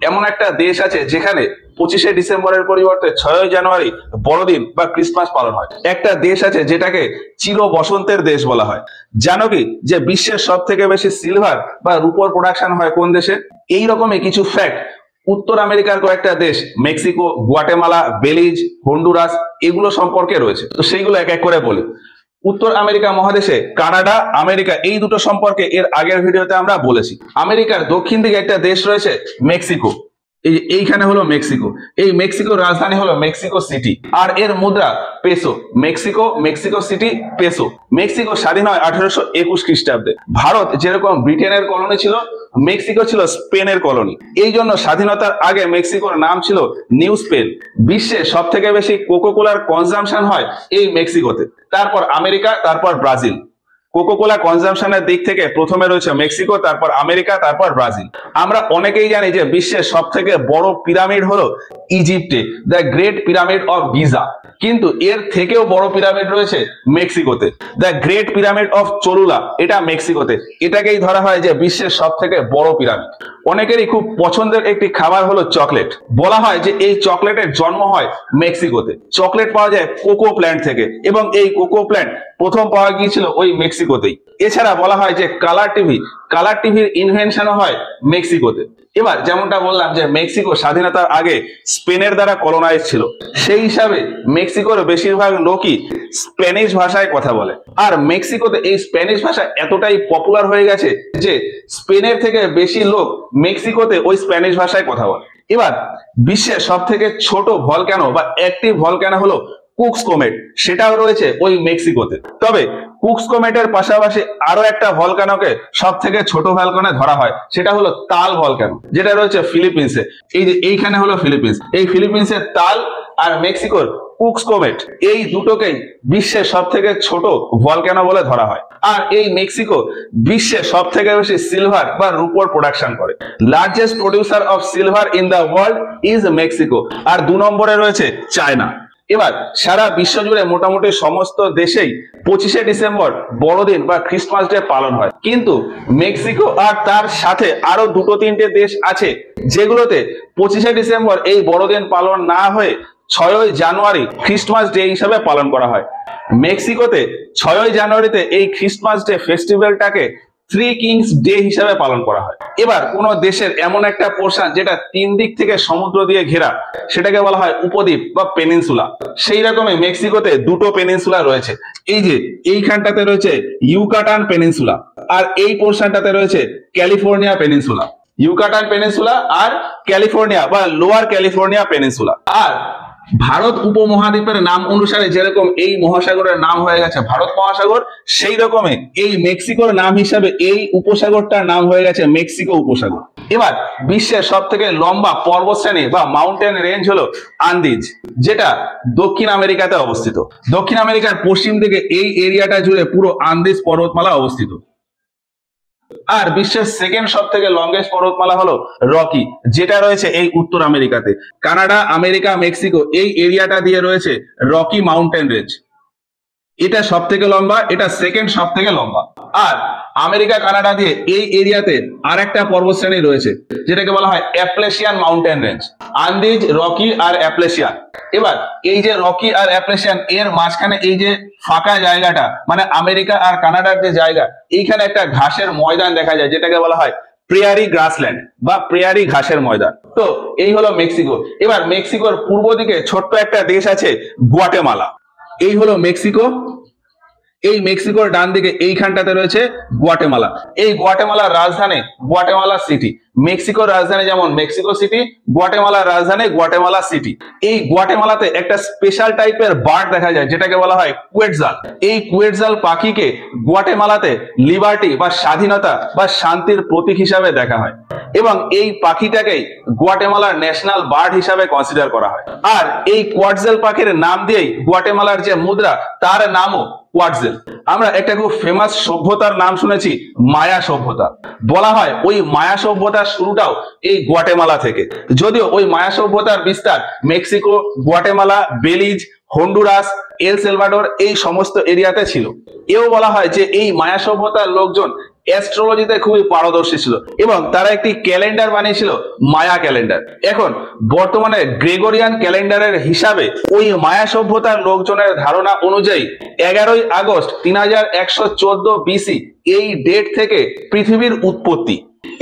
এমন একটা দেশ আছে যেখানে 25শে ডিসেম্বরের পরিবর্তে 6ই জানুয়ারি বড়দিন বা ক্রিসমাস পালন হয়। একটা দেশ আছে যেটাকে চির বসন্তের দেশ বলা হয়। জানো কি যে বিশ্বের সব থেকে বেশি সিলভার বা রূপোর প্রোডাকশন হয় কোন দেশে? এই রকমই কিছু ফ্যাক্ট উত্তর আমেরিকার কয়েকটা দেশ মেক্সিকো, গুয়াটেমালা, বেলিজ, হন্ডুরাস এগুলো সম্পর্কে রয়েছে। তো সেইগুলো এক এক করে বলি। উত্তর আমেরিকা মহাদেশে কানাডা, আমেরিকা এই দুটো সম্পর্কে এর আগের ভিডিওতে আমরা বলেছি। আমেরিকার দক্ষিণ দিকে একটা দেশ রয়েছে মেক্সিকো। এইখানে হলো মেক্সিকো। এই মেক্সিকোর রাজধানী হলো মেক্সিকো সিটি, আর এর মুদ্রা peso. Mexico city peso. Mexico স্বাধীন হয় 1821 খ্রিস্টাব্দে। ভারত যেরকম ব্রিটেনের কলোনি ছিল, মেক্সিকো ছিল স্পেনের কলোনি। এই জন্য স্বাধীনতার আগে মেক্সিকোর নাম ছিল নিউ স্পেন। বিশ্বে সব থেকে বেশি কোকোকোলার কনজাম্পশন হয় এই মেক্সিকোতে, তারপর আমেরিকা, তারপর ব্রাজিল। কোকোকোলা কনজাম্পশনের দিক থেকে প্রথমে রয়েছে মেক্সিকো, তারপর আমেরিকা, তারপর ব্রাজিল। আমরা অনেকেই জানি যে বিশ্বের সব থেকে বড় পিরামিড হলো ইজিপ্টে, the great pyramid of Giza. কিন্তু এর থেকেও বড় পিরামিড রয়েছে মেক্সিকোতে, the great pyramid of Cholula. এটা মেক্সিকোতে। এটাকেই ধরা হয় যে বিশ্বের সব থেকে বড় পিরামিড। অনেকেরই খুব পছন্দের একটি খাবার হলো চকলেট। বলা হয় যে এই চকলেটের জন্ম হয় মেক্সিকোতে। চকলেট পাওয়া যায় কোকো প্ল্যান্ট থেকে, এবং এই কোকো প্ল্যান্ট প্রথম পাওয়া গিয়েছিল ওই মেক্সিকোতেই। এছাড়া বলা হয় যে কালার টিভির ইনভেনশনও হয় মেক্সিকোতে। এবার যেমনটা বললাম যে মেক্সিকো স্বাধীনতার আগে স্পেনের দ্বারা কলোনাইজ ছিল, সেই হিসাবে মেক্সিকোর বেশিরভাগ লোকই স্প্যানিশ ভাষায় কথা বলে। আর মেক্সিকোতে এই স্প্যানিশ ভাষা এতটাই পপুলার হয়ে গেছে যে স্পেনের থেকে বেশি লোক মেক্সিকোতে ওই স্প্যানিশ ভাষায় কথা বলে। এবার বিশ্বের সব থেকে ছোট ভলক্যানো বা অ্যাক্টিভ ভলক্যানো হলো কুকস কোমেট। সেটাও রয়েছে ওই মেক্সিকোতে। তবে কুকস কোমেটের পাশাপাশি আরো একটা ভলক্যানোকে সব থেকে ছোট ভলক্যানো ধরা হয়, সেটা হলো তাল ভলক্যানো, যেটা রয়েছে ফিলিপিন্সে। এই যে এইখানে হলো ফিলিপিন্স। এই ফিলিপিন্সের তাল আর মেক্সিকোর কুকস কোমেট, এই দুটোকেই বিশ্বের সব থেকে ছোট ভলক্যানো বলে ধরা হয়। আর এই মেক্সিকো বিশ্বের সব থেকে বেশি সিলভার বা রূপোর প্রোডাকশন করে। Largest producer of silver in the world is Mexico. আর 2 নম্বরে রয়েছে চায়না। এবার সারা বিশ্ব জুড়ে মোটামুটি সমস্ত দেশেই 25শে ডিসেম্বর বড়দিন বা ক্রিসমাস ডে পালন হয়। কিন্তু মেক্সিকো আর তার সাথে আরো 2-3টে দেশ আছে যেগুলোতে 25শে ডিসেম্বর এই বড়দিন পালন না হয়ে 6ই জানুয়ারি ক্রিসমাস ডে হিসাবে পালন করা হয়। মেক্সিকোতে 6ই জানুয়ারিতে এই ক্রিসমাস ডে ফেস্টিভ্যালটাকে থ্রি কিংস ডে হিসাবে পালন করা হয়। এবার কোন দেশের এমন একটা পোর্শন যেটা 3 দিক থেকে সমুদ্র দিয়ে ঘেরা, সেটাকে বলা হয় উপদ্বীপ বা পেনিনসুলা। সেই রকমই মেক্সিকোতে 2টো পেনিনসুলা রয়েছে। এই যে এইখানটাতে রয়েছে ইউকাটান পেনিনসুলা, আর এই পোর্শনটাতে রয়েছে ক্যালিফোর্নিয়া পেনিনসুলা। ইউকাটান পেনিনসুলা আর ক্যালিফোর্নিয়া বা লোয়ার ক্যালিফোর্নিয়া পেনিনসুলা। আর ভারত উপমহাদ্বীপের নাম অনুসারে যেরকম এই মহাসাগরের নাম হয়ে গেছে ভারত মহাসাগর, সেই রকমই এই মেক্সিকোর নাম হিসাবে এই উপসাগরটার নাম হয়ে গেছে মেক্সিকো উপসাগর। এবার বিশ্বের সব থেকে লম্বা পর্বতশ্রেণী বা মাউন্টেন রেঞ্জ হলো আন্দিজ, যেটা দক্ষিণ আমেরিকাতে অবস্থিত। দক্ষিণ আমেরিকার পশ্চিম দিকে এই এরিয়াটা জুড়ে পুরো আন্দিজ পর্বতমালা অবস্থিত। আর বিশ্বের সেকেন্ড সব থেকে লংগেস্ট পর্বতমালা হলো রকি, যেটা রয়েছে এই উত্তর আমেরিকাতে। কানাডা, আমেরিকা, মেক্সিকো এই এরিয়াটা দিয়ে রয়েছে রকি মাউন্টেন রেঞ্জ। এটা সব থেকে লম্বা, এটা সেকেন্ড সব থেকে লম্বা। আর আমেরিকা, কানাডা দিয়ে এই এরিয়াতে আর একটা পর্বতশ্রেণী রয়েছে যেটাকে বলা হয় অ্যাপ্লেশিয়ান মাউন্টেন রেঞ্জ। আন্দিজ, রকি আর অ্যাপ্লেশিয়ান। এবার এই যে রকি আর অ্যাপ্লেশিয়ান এর মাঝখানে এই যে ফাঁকা জায়গাটা, মানে আমেরিকা আর কানাডার যে জায়গা, এইখানে একটা ঘাসের ময়দান দেখা যায় যেটাকে বলা হয় প্রেয়ারি গ্রাসল্যান্ড বা প্রেয়ারি ঘাসের ময়দান। তো এই হলো মেক্সিকো। এবার মেক্সিকোর পূর্ব দিকে ছোট্ট একটা দেশ আছে গুয়াটেমালা। এই হলো মেক্সিকো। এই মেক্সিকোর ডান দিকে এইখানটাতে রয়েছে গুয়াটেমালা। এই গুয়াটেমালার রাজধানী গুয়াটেমালা সিটি। মেক্সিকোর রাজধানী যেমন মেক্সিকো সিটি, গুয়াটেমালার রাজধানী গুয়াটেমালা সিটি। এই গুয়াটেমালাতে একটা স্পেশাল টাইপের বার্ড দেখা যায় যেটাকে বলা হয় কুয়েটজাল। এই কুয়েটজাল পাখিকে গুয়াটেমালাতে লিবার্টি বা স্বাধীনতা বা শান্তির প্রতীক হিসাবে দেখা হয়, এবং এই পাখিটাকেই গুয়াটেমালার ন্যাশনাল বার্ড হিসাবে কনসিডার করা হয়। আর এই কোয়াটজেল পাখির নাম দিয়েই গুয়াটেমালার যে মুদ্রা, তার নামও কোয়াটজেল। আমরা একটা খুব ফেমাস সভ্যতার নাম শুনেছি, মায়া সভ্যতা। বলা হয় ওই মায়া সভ্যতার শুরুটাও এই গুয়াটেমালা থেকে, যদিও ওই মায়া সভ্যতার বিস্তার মেক্সিকো, গুয়াটেমালা, বেলিজ, হন্ডুরাস, এল সেলভাডোর এই সমস্ত এরিয়াতে ছিল। এও বলা হয় যে এই মায়া সভ্যতার লোকজন অ্যাস্ট্রোলজিতে খুবই পারদর্শী ছিল এবং তারা একটি ক্যালেন্ডার বানিয়েছিল মায়া ক্যালেন্ডার। এখন বর্তমানে গ্রেগরিয়ান ক্যালেন্ডারের হিসাবে ওই মায়া সভ্যতার লোকজনের ধারণা অনুযায়ী 11ই আগস্ট 3114 বিসি এই ডেট থেকে পৃথিবীর উৎপত্তি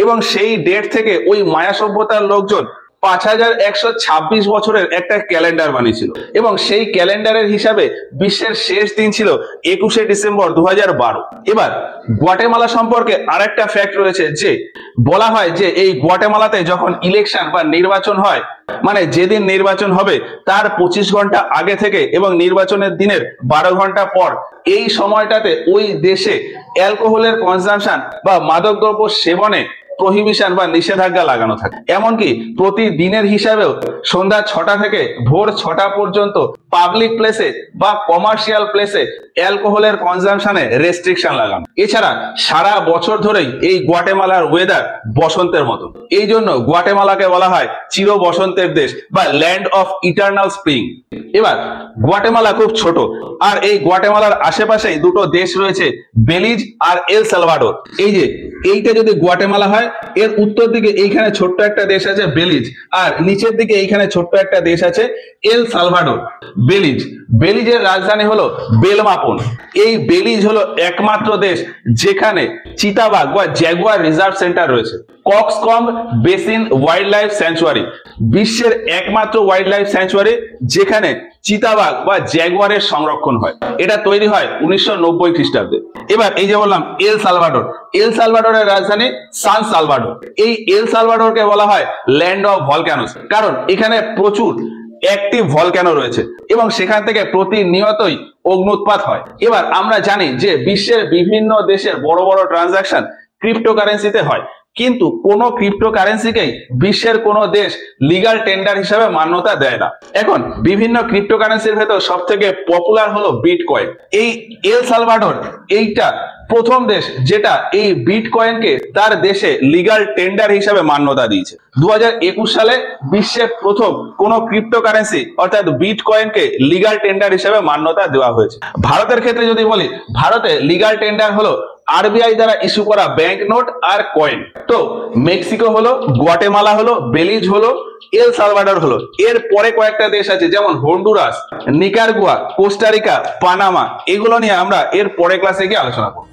এবং সেই ডেট থেকে ওই মায়া সভ্যতার লোকজন 5126 বছরের একটা ক্যালেন্ডার বানিয়েছিল এবং সেই ক্যালেন্ডারের হিসাবে বিশ্বের শেষ দিন ছিল 21শে ডিসেম্বর 2012। এবার গুয়াটেমালা সম্পর্কে আরেকটা ফ্যাক্ট রয়েছে যে বলা হয় যে এই গুয়াটেমালাতে যখন ইলেকশন বা নির্বাচন হয়, মানে যেদিন নির্বাচন হবে তার 25 ঘন্টা আগে থেকে এবং নির্বাচনের দিনের 12 ঘন্টা পর এই সময়টাতে ওই দেশে অ্যালকোহলের কনজাম্পশন বা মাদকদ্রব্য সেবনে প্রহিবিশন বা নিষেধাজ্ঞা লাগানো থাকে। এমনকি প্রতিদিনের হিসাবেও সন্ধ্যা 6টা থেকে ভোর 6টা পর্যন্ত পাবলিক প্লেসে বা কমার্শিয়াল প্লেসে অ্যালকোহলের কনজাম্পশনে রেস্ট্রিকশন লাগানো। এছাড়া সারা বছর ধরেই এই গুয়াটেমালার ওয়েদার বসন্তের মতো, এই জন্য গুয়াটেমালাকে বলা হয় চির বসন্তের দেশ বা ল্যান্ড অফ ইটারনাল স্প্রিং। এবার গুয়াটেমালা খুব ছোট, আর এই গুয়াটেমালার আশেপাশেই দুটো দেশ রয়েছে, বেলিজ আর এল সালভাডোর। এই যে এইটা যদি গুয়াটেমালা হয়, এর উত্তর দিকে এইখানে ছোট্ট একটা দেশ আছে বেলিজ, আর নিচের দিকে এইখানে ছোট্ট একটা দেশ আছে এল সালভাডোর। বেলিজের রাজধানী হলো বেলমাপন। এই বেলিজ হলো একমাত্র দেশ যেখানে চিতাবাঘ বা জ্যাগুয়ার রিজার্ভ সেন্টার রয়েছে। কক্সকং বেসিন ওয়াইল্ড লাইফ স্যাংচুয়ারি বিশ্বের একমাত্র ওয়াইল্ড লাইফ স্যাংচুয়ারি যেখানে চিতাবাঘ বা জ্যাগুয়ারের সংরক্ষণ হয়। এটা তৈরি হয় 1990 খ্রিস্টাব্দে। এবার এই যে বললাম এল সালভাডোরের রাজধানী সান সালভাডোর। এই এল সালভাডোরকে বলা হয় ল্যান্ড অফ ভলক্যানোস, কারণ এখানে প্রচুর অ্যাক্টিভ ভলক্যানো রয়েছে এবং সেখান থেকে প্রতিনিয়তই অগ্নুৎপাত হয়। এবার আমরা জানি যে বিশ্বের বিভিন্ন দেশের বড় বড় ট্রানজাকশন ক্রিপ্টোকারেন্সিতে হয়, কিন্তু কোন ক্রিপ্টোকারেন্সিকেই বিশ্বের কোন দেশ লিগ্যাল টেন্ডার হিসাবে মান্যতা দেয় না। এখন বিভিন্ন ক্রিপ্টোকারেন্সির ভেতর সব থেকে পপুলার হলো বিটকয়েন। এই এল সালভাডোর এইটা প্রথম দেশ যেটা এই বিটকয়েনকে তার দেশে লিগ্যাল টেন্ডার হিসাবে মান্যতা দিয়েছে। 2021 সালে বিশ্বের প্রথম কোন ক্রিপ্টোকারেন্সি অর্থাৎ বিটকয়েনকে লিগ্যাল টেন্ডার হিসাবে মান্যতা দেওয়া হয়েছে। ভারতের ক্ষেত্রে যদি বলি, ভারতে লিগ্যাল টেন্ডার হলো আরবিআই দ্বারা ইস্যু করা ব্যাংক নোট আর কয়েন। তো মেক্সিকো হলো, গুয়াটেমালা হলো, বেলিজ হলো, এল সালভাডোর হলো, এর পরে কয়েকটা দেশ আছে যেমন হন্ডুরাস, নিকারাগুয়া, কোস্টারিকা, পানামা। এগুলো নিয়ে আমরা এর পরে ক্লাসে গিয়ে আলোচনা করব।